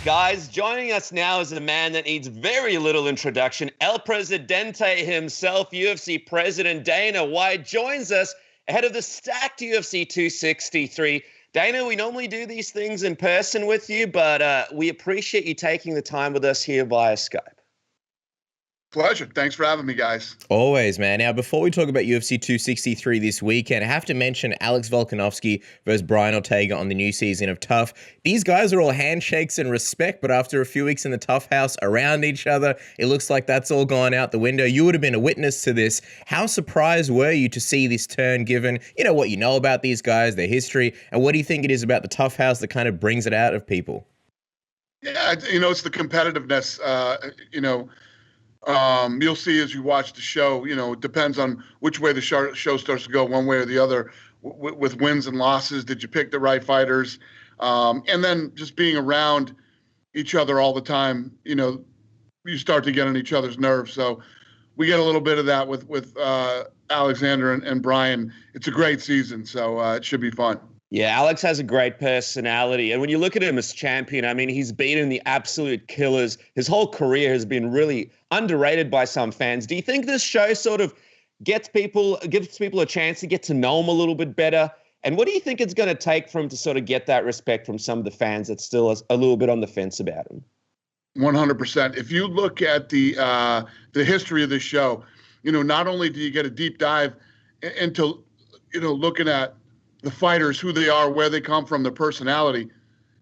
Guys, joining us now is a man that needs very little introduction. El Presidente himself, UFC President Dana White, joins us ahead of the stacked UFC 263. Dana, we normally do these things in person with you, but we appreciate you taking the time with us here via Skype. Pleasure. Thanks for having me, guys. Always, man. Now, before we talk about UFC 263 this weekend, I have to mention Alex Volkanovski versus Brian Ortega on the new season of Tough. These guys are all handshakes and respect, but after a few weeks in the Tough house around each other, it looks like that's all gone out the window. You would have been a witness to this. How surprised were you to see this turn given, you know, what you know about these guys, their history, and what do you think it is about the Tough house that kind of brings it out of people? Yeah, it's the competitiveness, you'll see as you watch the show, it depends on which way the show starts to go, one way or the other, with wins and losses. Did you pick the right fighters? And then just being around each other all the time, you start to get on each other's nerves. So we get a little bit of that with Alexander and Brian. It's a great season, so it should be fun. Yeah, Alex has a great personality. And when you look at him as champion, I mean, he's beaten the absolute killers. His whole career has been really underrated by some fans. Do you think this show sort of gives people a chance to get to know him a little bit better? And what do you think it's going to take for him to sort of get that respect from some of the fans that still is a little bit on the fence about him? 100%. If you look at the history of this show, not only do you get a deep dive into, looking at the fighters, who they are, where they come from, their personality,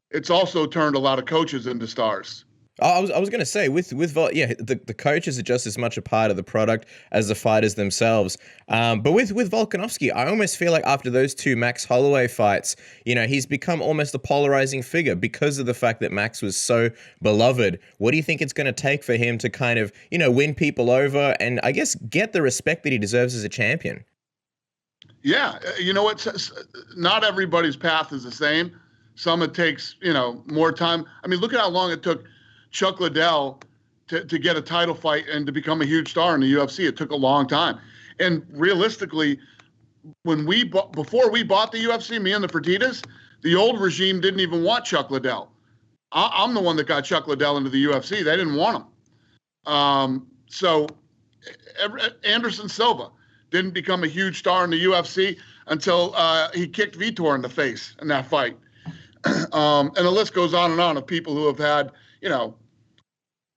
it's also turned a lot of coaches into stars. I was going to say, the coaches are just as much a part of the product as the fighters themselves. But with Volkanovski, I almost feel like after those two Max Holloway fights, he's become almost a polarizing figure because of the fact that Max was so beloved. What do you think it's going to take for him to kind of, win people over and I guess get the respect that he deserves as a champion? Yeah, not everybody's path is the same. Some it takes, more time. I mean, look at how long it took Chuck Liddell to get a title fight and to become a huge star in the UFC. It took a long time. And realistically, before we bought the UFC, me and the Fertittas, the old regime didn't even want Chuck Liddell. I'm the one that got Chuck Liddell into the UFC. They didn't want him. So Anderson Silva didn't become a huge star in the UFC until he kicked Vitor in the face in that fight. And the list goes on and on of people who have had,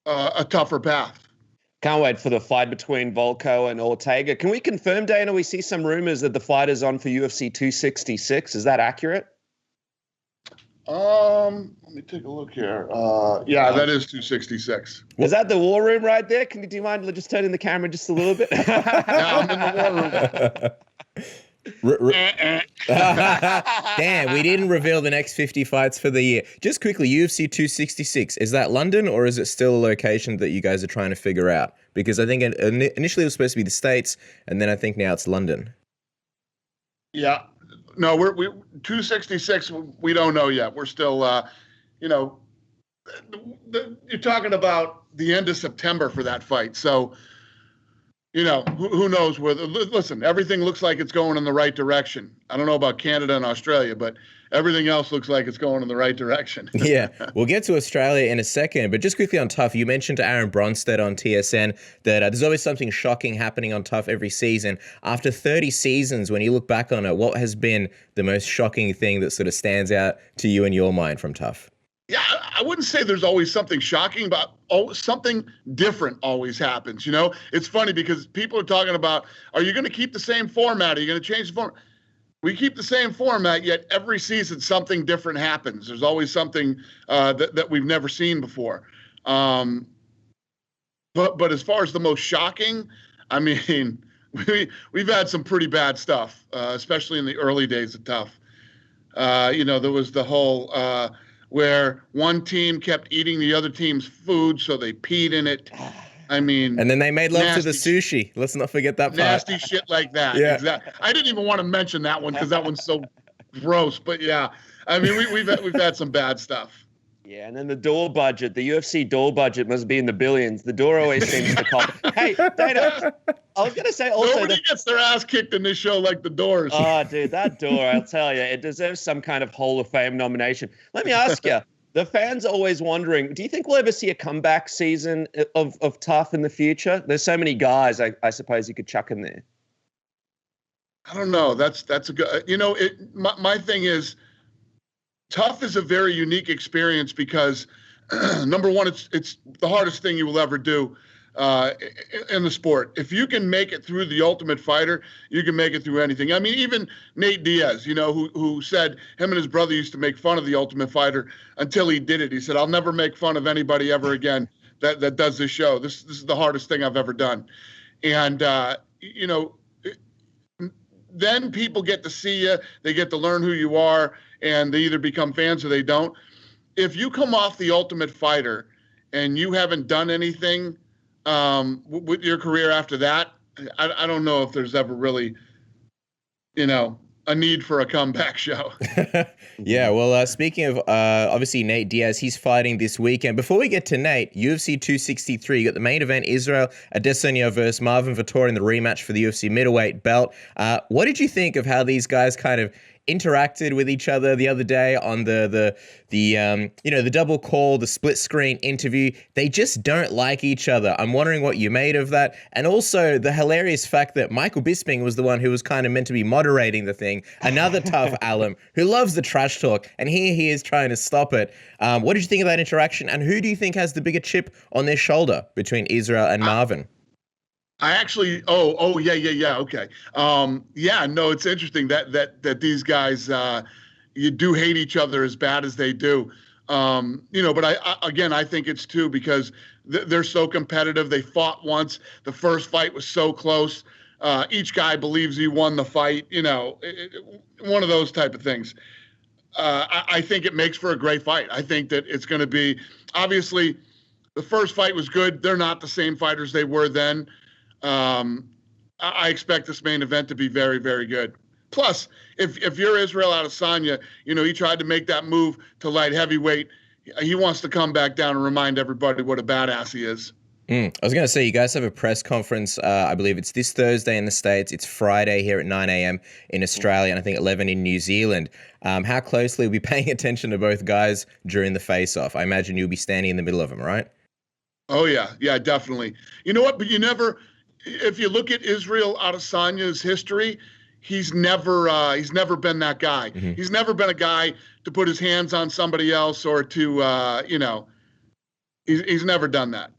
a tougher path. Can't wait for the fight between Volko and Ortega. Can we confirm, Dana, we see some rumors that the fight is on for UFC 266. Is that accurate? Let me take a look here. Yeah, that is 266. Is that the war room right there? Do you mind just turning the camera just a little bit? Yeah, I'm in the war room. Damn, we didn't reveal the next 50 fights for the year. Just quickly, UFC 266, is that London or is it still a location that you guys are trying to figure out? Because I think initially it was supposed to be the States, and then I think now it's London. Yeah. No, we 266. We don't know yet. We're still, you're talking about the end of September for that fight. So, who knows where? Listen, everything looks like it's going in the right direction. I don't know about Canada and Australia, but everything else looks like it's going in the right direction. Yeah, we'll get to Australia in a second, but just quickly on Tough, you mentioned to Aaron Bronstedt on TSN that there's always something shocking happening on Tough every season. After 30 seasons, when you look back on it, what has been the most shocking thing that sort of stands out to you in your mind from Tough? Yeah, I wouldn't say there's always something shocking, but something different always happens. It's funny because people are talking about, are you going to keep the same format? Are you going to change the format? We keep the same format, yet every season something different happens. There's always something that we've never seen before. But as far as the most shocking, I mean, we've had some pretty bad stuff, especially in the early days of Tough. There was the whole where one team kept eating the other team's food, so they peed in it. I mean, and then they made love to the sushi. Let's not forget that part. Nasty shit like that. Yeah. Exactly. I didn't even want to mention that one because that one's so gross. But yeah, I mean, we've had some bad stuff. Yeah, and then the door budget, the UFC door budget must be in the billions. The door always seems to cop. Hey, Dana, I was going to say also... Nobody gets their ass kicked in this show like the Doors. Oh, dude, that door, I'll tell you, it deserves some kind of Hall of Fame nomination. Let me ask you, The fans are always wondering, do you think we'll ever see a comeback season of Tough in the future? There's so many guys I suppose you could chuck in there. I don't know. That's a good, my thing is Tough is a very unique experience because number one, it's the hardest thing you will ever do in the sport. If you can make it through The Ultimate Fighter, you can make it through anything. I mean, even Nate Diaz, who said him and his brother used to make fun of The Ultimate Fighter until he did it. He said, I'll never make fun of anybody ever again that does this show. This is the hardest thing I've ever done. And, then people get to see you, they get to learn who you are, and they either become fans or they don't. If you come off The Ultimate Fighter and you haven't done anything with your career after that, I don't know if there's ever really, a need for a comeback show. Yeah, well, speaking of obviously Nate Diaz, he's fighting this weekend. Before we get to Nate, UFC 263, you got the main event, Israel Adesanya versus Marvin Vettori in the rematch for the UFC middleweight belt. What did you think of how these guys kind of interacted with each other the other day on the double call, the split screen interview? They just don't like each other. I'm wondering what you made of that. And also the hilarious fact that Michael Bisping was the one who was kind of meant to be moderating the thing. Another tough alum who loves the trash talk. And here he is trying to stop it. What did you think of that interaction? And who do you think has the bigger chip on their shoulder between Israel and Marvin? I actually, yeah, okay. No, it's interesting that these guys, you do hate each other as bad as they do. But I think it's too because they're so competitive. They fought once. The first fight was so close. Each guy believes he won the fight, one of those type of things. I think it makes for a great fight. I think that it's going to be, obviously, the first fight was good. They're not the same fighters they were then. I expect this main event to be very, very good. Plus, if you're Israel Adesanya, he tried to make that move to light heavyweight. He wants to come back down and remind everybody what a badass he is. I was going to say, you guys have a press conference. I believe it's this Thursday in the States. It's Friday here at 9 a.m. in Australia, and I think 11 in New Zealand. How closely will you be paying attention to both guys during the face-off? I imagine you'll be standing in the middle of them, right? Oh, yeah. Yeah, definitely. You know what? But if you look at Israel Adesanya's history, he's never been that guy. Mm-hmm. He's never been a guy to put his hands on somebody else or to, he's never done that.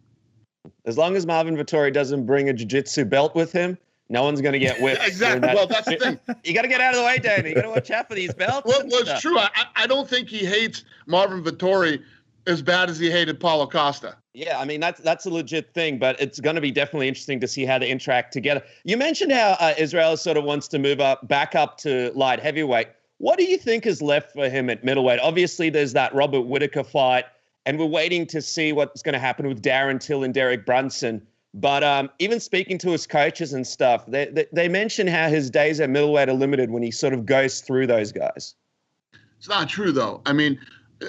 As long as Marvin Vettori doesn't bring a jiu-jitsu belt with him, no one's going to get whipped. Exactly. Well, that's the thing. You got to get out of the way, Danny. You got to watch out for these belts. Well, it's true. I don't think he hates Marvin Vettori as bad as he hated Paulo Costa. Yeah, I mean, that's a legit thing, but it's going to be definitely interesting to see how they interact together. You mentioned how Israel sort of wants to move back up to light heavyweight. What do you think is left for him at middleweight? Obviously, there's that Robert Whittaker fight, and we're waiting to see what's going to happen with Darren Till and Derek Brunson. But even speaking to his coaches and stuff, they mention how his days at middleweight are limited when he sort of goes through those guys. It's not true, though. I mean,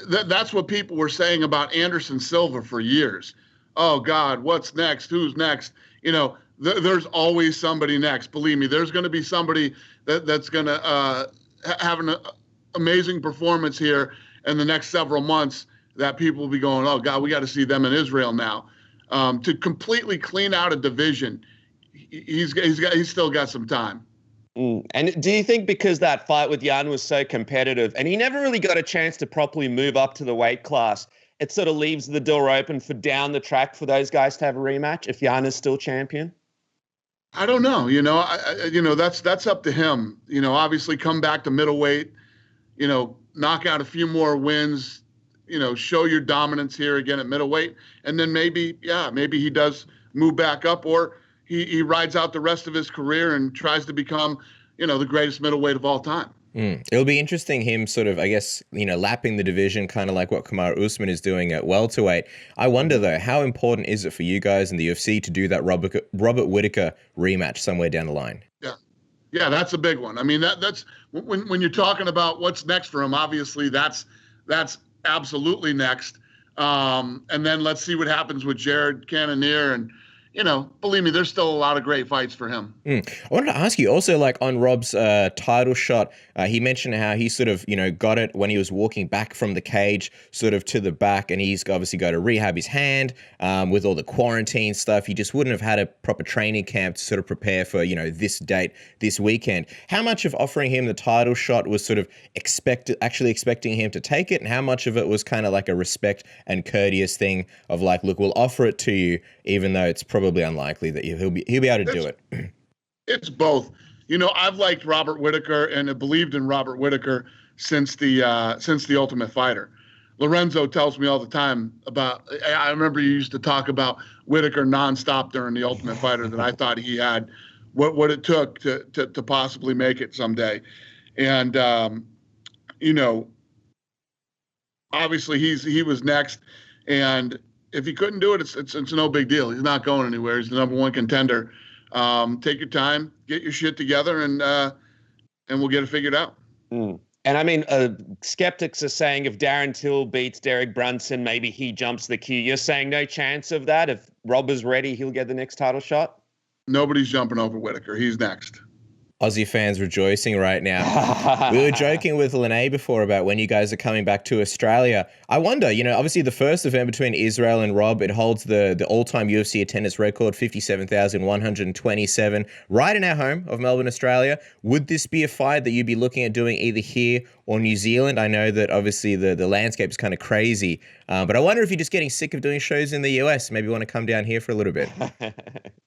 that's what people were saying about Anderson Silva for years. Oh, God, what's next? Who's next? There's always somebody next. Believe me, there's going to be somebody that's going to have an amazing performance here in the next several months that people will be going, oh, God, we got to see them in Israel now. To completely clean out a division, he's still got some time. And do you think because that fight with Jan was so competitive and he never really got a chance to properly move up to the weight class, it sort of leaves the door open for down the track for those guys to have a rematch if Jan is still champion? I don't know. That's up to him. Obviously come back to middleweight, knock out a few more wins, show your dominance here again at middleweight. And then maybe he does move back up, or he rides out the rest of his career and tries to become, the greatest middleweight of all time. It'll be interesting him sort of, I guess, lapping the division, kind of like what Kamaru Usman is doing at welterweight. I wonder, though, how important is it for you guys in the UFC to do that Robert Whittaker rematch somewhere down the line? Yeah, that's a big one. I mean, that's when you're talking about what's next for him, obviously that's absolutely next. And then let's see what happens with Jared Cannonier and, believe me, there's still a lot of great fights for him. I wanted to ask you also, like on Rob's title shot, he mentioned how he sort of, got it when he was walking back from the cage sort of to the back, and he's obviously got to rehab his hand with all the quarantine stuff. He just wouldn't have had a proper training camp to sort of prepare for, this date, this weekend. How much of offering him the title shot was sort of actually expecting him to take it, and how much of it was kind of like a respect and courteous thing of like, look, we'll offer it to you, even though it's probably unlikely that he'll be able to do it? It's both. I've liked Robert Whittaker and have believed in Robert Whittaker since the Ultimate Fighter. Lorenzo tells me all the time about. I remember you used to talk about Whittaker nonstop during the Ultimate Fighter, that I thought he had what it took to possibly make it someday, and obviously he was next, and if he couldn't do it, it's no big deal. He's not going anywhere. He's the number one contender. Take your time, get your shit together, and we'll get it figured out. And I mean, skeptics are saying if Darren Till beats Derek Brunson, maybe he jumps the queue. You're saying no chance of that? If Rob is ready, he'll get the next title shot? Nobody's jumping over Whittaker. He's next. Aussie fans rejoicing right now. We were joking with Lene before about when you guys are coming back to Australia. I wonder, obviously the first event between Israel and Rob, it holds the all-time UFC attendance record, 57,127, right in our home of Melbourne, Australia. Would this be a fight that you'd be looking at doing either here or New Zealand? I know that obviously the landscape is kind of crazy, but I wonder if you're just getting sick of doing shows in the US, maybe want to come down here for a little bit.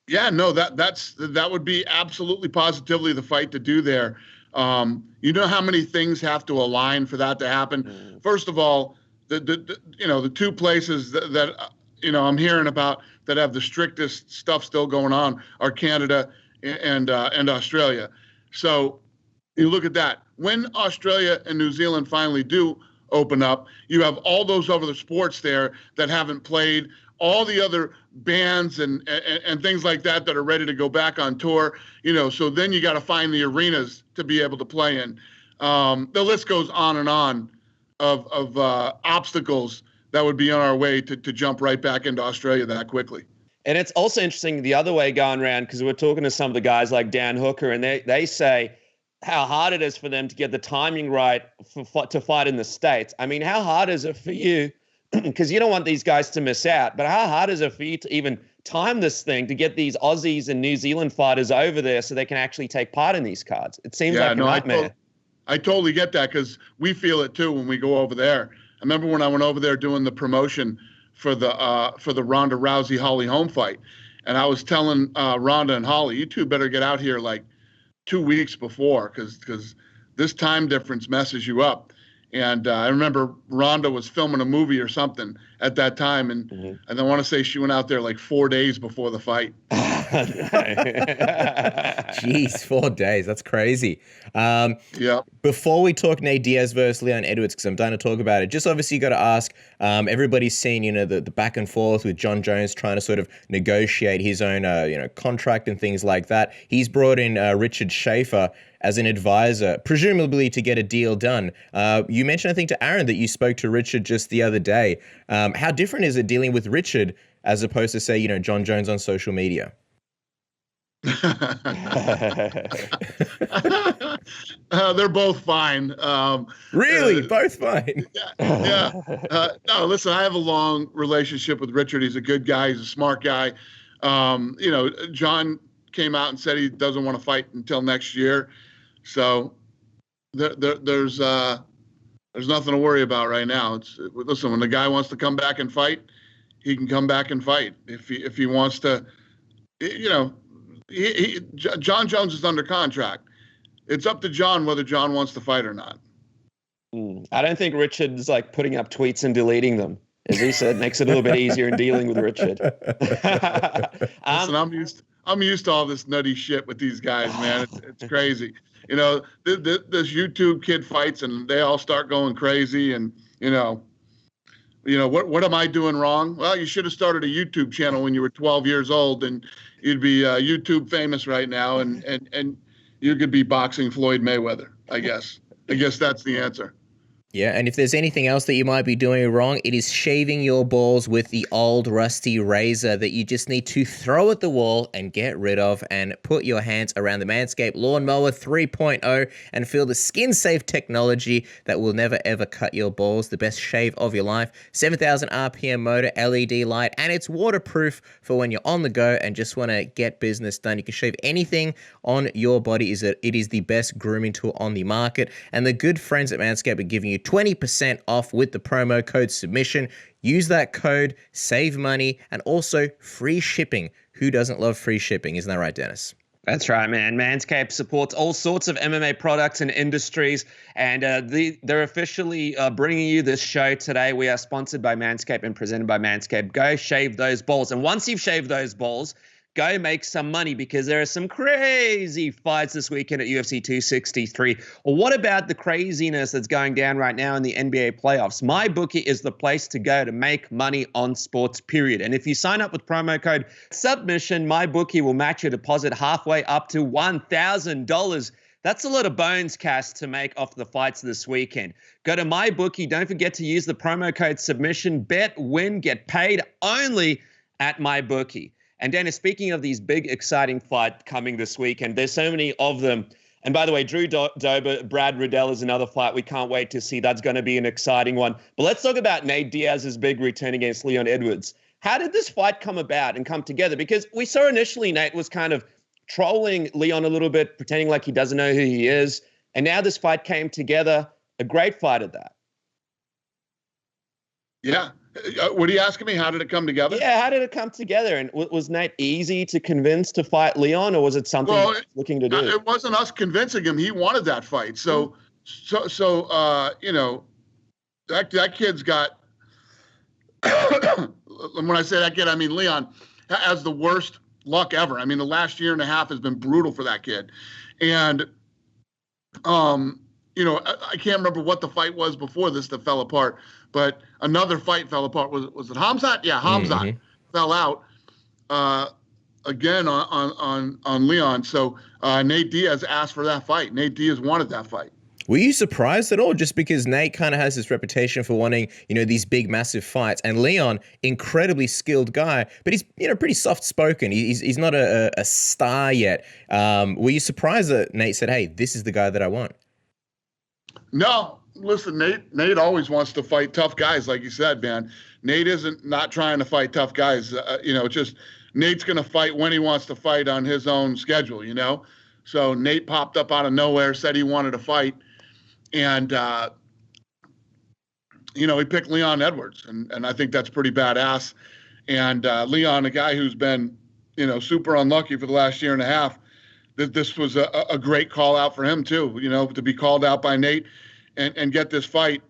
Yeah, no, that would be absolutely positively the fight to do there. You know how many things have to align for that to happen? First of all, the two places that I'm hearing about that have the strictest stuff still going on are Canada and Australia. So you look at that. When Australia and New Zealand finally do open up, you have all those other sports there that haven't played, all the other bands and things like that are ready to go back on tour, so then you got to find the arenas to be able to play in. The list goes on and on of obstacles that would be on our way to jump right back into Australia that quickly. And it's also interesting the other way going around, because we're talking to some of the guys like Dan Hooker, and they say how hard it is for them to get the timing right to fight in the States. I mean, how hard is it for you? Because you don't want these guys to miss out, but how hard is it for you to even time this thing to get these Aussies and New Zealand fighters over there so they can actually take part in these cards? It seems like a nightmare. I totally get that, because we feel it too when we go over there. I remember when I went over there doing the promotion for the Ronda Rousey Holly Holm fight, and I was telling Ronda and Holly, you two better get out here like 2 weeks before, because this time difference messes you up. And I remember Ronda was filming a movie or something at that time, and I want to say she went out there like 4 days before the fight. Jeez, 4 days. That's crazy. Yeah. Before we talk Nick Diaz versus Leon Edwards, because I'm done to talk about it, just obviously you got to ask, everybody's seen, the back and forth with Jon Jones trying to sort of negotiate his own, contract and things like that. He's brought in Richard Schaefer as an advisor, presumably to get a deal done. You mentioned, I think, to Aaron that you spoke to Richard just the other day. How different is it dealing with Richard as opposed to, say, Jon Jones on social media? They're both fine. Really? Both fine? Yeah. No, listen, I have a long relationship with Richard. He's a good guy. He's a smart guy. Jon came out and said he doesn't want to fight until next year. So there's nothing to worry about right now. Listen, when the guy wants to come back and fight, he can come back and fight. If he wants to, Jon Jones is under contract. It's up to Jon whether Jon wants to fight or not. I don't think Richard's like putting up tweets and deleting them. As he said, makes it a little bit easier in dealing with Richard. Listen, I'm used to all this nutty shit with these guys, man. It's crazy. This YouTube kid fights and they all start going crazy, and what am I doing wrong? Well, you should have started a YouTube channel when you were 12 years old, and you'd be YouTube famous right now, and you could be boxing Floyd Mayweather. I guess that's the answer. Yeah, and if there's anything else that you might be doing wrong, it is shaving your balls with the old rusty razor that you just need to throw at the wall and get rid of, and put your hands around the Manscaped Lawnmower 3.0 and feel the skin-safe technology that will never ever cut your balls. The best shave of your life. 7,000 RPM motor, LED light, and it's waterproof for when you're on the go and just want to get business done. You can shave anything on your body. It is the best grooming tool on the market, and the good friends at Manscaped are giving you 20% off with the promo code submission. Use that code, save money, and also free shipping. Who doesn't love free shipping? Isn't that right, Dennis? That's right, man. Manscaped supports all sorts of MMA products and industries, and they're officially bringing you this show today. We are sponsored by Manscaped and presented by Manscaped. Go shave those balls, and once you've shaved those balls, go make some money, because there are some crazy fights this weekend at UFC 263. Or what about the craziness that's going down right now in the NBA playoffs? MyBookie is the place to go to make money on sports, period. And if you sign up with promo code submission, MyBookie will match your deposit halfway up to $1,000. That's a lot of bones, Cass, to make off the fights this weekend. Go to MyBookie. Don't forget to use the promo code submission. Bet, win, get paid only at MyBookie. And Dennis, speaking of these big, exciting fights coming this week, and there's so many of them. And by the way, Drew Dober, Brad Riddell is another fight we can't wait to see. That's going to be an exciting one. But let's talk about Nate Diaz's big return against Leon Edwards. How did this fight come about and come together? Because we saw initially Nate was kind of trolling Leon a little bit, pretending like he doesn't know who he is. And now this fight came together. A great fight at that. Yeah. What are you asking me? How did it come together? Yeah, how did it come together? And was Nate easy to convince to fight Leon, or was it something he was looking to do? It wasn't us convincing him. He wanted that fight. So you know, that kid's got. When I say that kid, I mean Leon has the worst luck ever. I mean, the last year and a half has been brutal for that kid, and you know, I can't remember what the fight was before this that fell apart, but another fight fell apart. Was it Hamzat? Yeah, Hamzat fell out again on Leon. So Nate Diaz asked for that fight. Nate Diaz wanted that fight. Were you surprised at all? Just because Nate kind of has this reputation for wanting, you know, these big, massive fights, and Leon, incredibly skilled guy, but he's, you know, pretty soft-spoken. He's not a star yet. Were you surprised that Nate said, "Hey, this is the guy that I want"? No, listen, Nate always wants to fight tough guys, like you said, man. Nate isn't not trying to fight tough guys. You know, just Nate's going to fight when he wants to fight on his own schedule, you know? So Nate popped up out of nowhere, said he wanted to fight, and, you know, he picked Leon Edwards, and I think that's pretty badass. And Leon, a guy who's been, you know, super unlucky for the last year and a half, this was a great call out for him too, you know, to be called out by Nate and get this fight.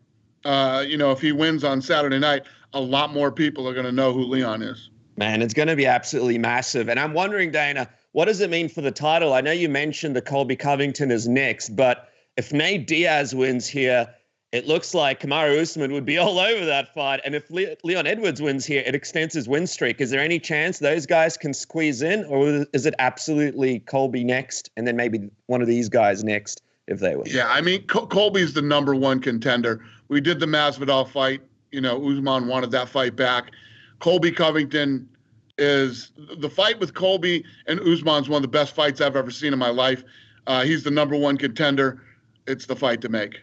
You know, if he wins on Saturday night, a lot more people are going to know who Leon is. Man, it's going to be absolutely massive. And I'm wondering, Dana, what does it mean for the title? I know you mentioned that Colby Covington is next, but if Nate Diaz wins here, it looks like Kamaru Usman would be all over that fight. And if Leon Edwards wins here, it extends his win streak. Is there any chance those guys can squeeze in, or is it absolutely Colby next and then maybe one of these guys next if they win? Yeah, I mean, Colby's the #1 contender. We did the Masvidal fight. You know, Usman wanted that fight back. Colby Covington is the fight with Colby and Usman's one of the best fights I've ever seen in my life. He's the #1 contender. It's the fight to make.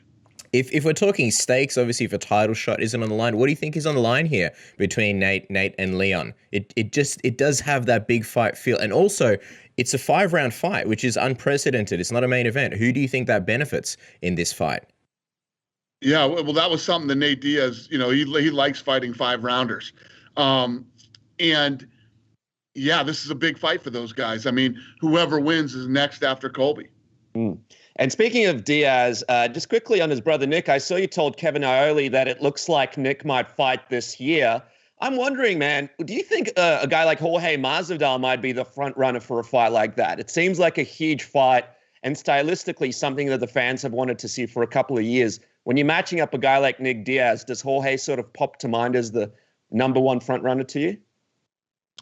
If we're talking stakes, obviously if a title shot isn't on the line, what do you think is on the line here between Nate and Leon? It does have that big fight feel, and also it's a 5-round fight, which is unprecedented. It's not a main event. Who do you think that benefits in this fight? Yeah, well, that was something that Nate Diaz, you know, he likes fighting 5-rounders, and yeah, this is a big fight for those guys. I mean, whoever wins is next after Colby. And speaking of Diaz, just quickly on his brother Nick, I saw you told Kevin Ioli that it looks like Nick might fight this year. I'm wondering, man, do you think a guy like Jorge Masvidal might be the front runner for a fight like that? It seems like a huge fight and stylistically something that the fans have wanted to see for a couple of years. When you're matching up a guy like Nick Diaz, does Jorge sort of pop to mind as the #1 front runner to you?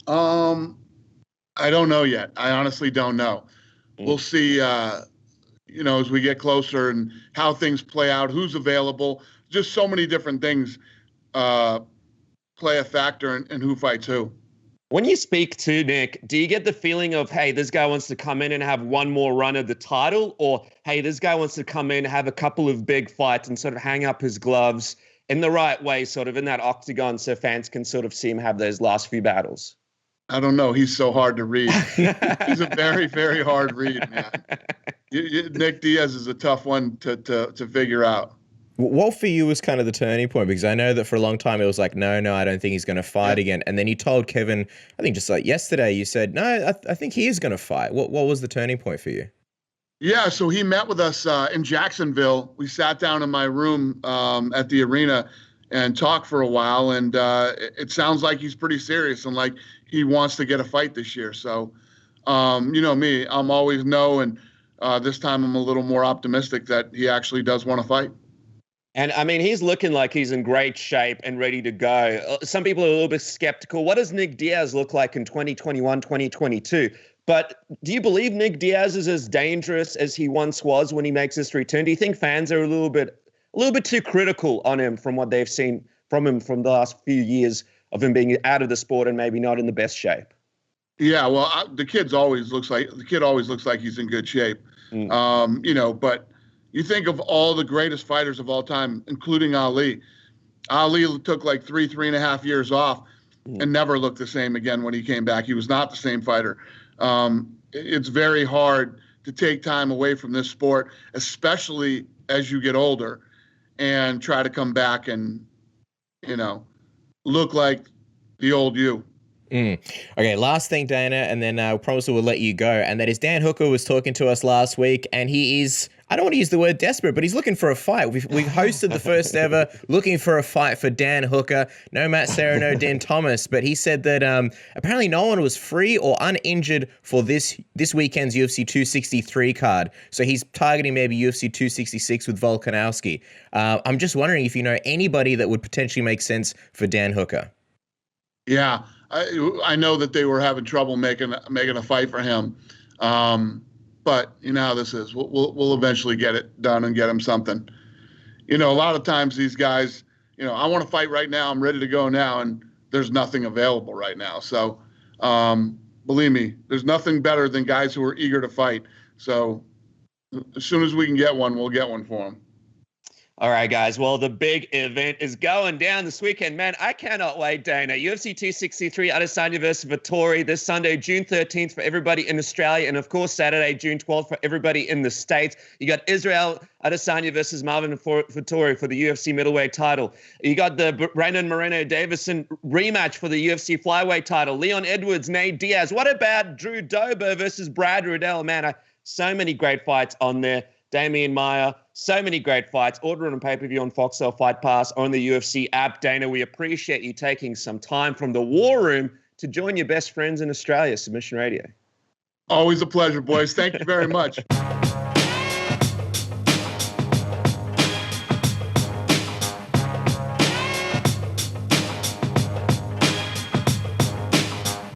I don't know yet. I honestly don't know. We'll see, you know, as we get closer and how things play out, who's available. just so many different things play a factor in who fights who. When you speak to Nick, do you get the feeling of, hey, this guy wants to come in and have one more run at the title, or, hey, this guy wants to come in, have a couple of big fights and sort of hang up his gloves in the right way, sort of in that octagon, so fans can sort of see him have those last few battles? I don't know. He's so hard to read. He's a very, very hard read, man. Nick Diaz is a tough one to figure out. What for you was kind of the turning point? Because I know that for a long time it was like, no, I don't think he's going to fight again. And then you told Kevin, I think just like yesterday, you said, no, I think he is going to fight. What was the turning point for you? Yeah, so he met with us in Jacksonville. We sat down in my room at the arena and talked for a while. And it sounds like he's pretty serious and like he wants to get a fight this year. So, you know me, I'm always no. And this time I'm a little more optimistic that he actually does want to fight. And I mean, he's looking like he's in great shape and ready to go. Some people are a little bit skeptical. What does Nick Diaz look like in 2021, 2022? But do you believe Nick Diaz is as dangerous as he once was when he makes his return? Do you think fans are a little bit too critical on him from what they've seen from him from the last few years of him being out of the sport and maybe not in the best shape? Yeah, well, the kid always looks like he's in good shape. You know, but you think of all the greatest fighters of all time, including Ali. Ali took like 3.5 years off and never looked the same again when he came back. He was not the same fighter. It's very hard to take time away from this sport, especially as you get older, and try to come back and, you know, look like the old you. Okay, last thing, Dana, and then I promise we'll let you go. And that is Dan Hooker was talking to us last week, and he is, I don't want to use the word desperate, but he's looking for a fight. We hosted the first ever looking for a fight for Dan Hooker. No Matt Serra, no Dan Thomas, but he said that apparently no one was free or uninjured for this weekend's UFC 263 card. So he's targeting maybe UFC 266 with Volkanovski. I'm just wondering if you know anybody that would potentially make sense for Dan Hooker. Yeah, I know that they were having trouble making a fight for him, but you know how this is. We'll eventually get it done and get him something. You know, a lot of times these guys, you know, I want to fight right now. I'm ready to go now, and there's nothing available right now. So, believe me, there's nothing better than guys who are eager to fight. So, as soon as we can get one, we'll get one for them. All right, guys. Well, the big event is going down this weekend. Man, I cannot wait, Dana. UFC 263, Adesanya versus Vettori this Sunday, June 13th for everybody in Australia. And, of course, Saturday, June 12th for everybody in the States. You got Israel Adesanya versus Marvin Vettori for the UFC middleweight title. You got the Brandon Moreno-Davison rematch for the UFC flyweight title. Leon Edwards, Nick Diaz. What about Drew Dober versus Brad Riddell? Man, so many great fights on there. Damian Maia, so many great fights. Order it on pay-per-view on Foxtel Fight Pass on the UFC app. Dana, we appreciate you taking some time from the war room to join your best friends in Australia, Submission Radio. Always a pleasure, boys. Thank you very much.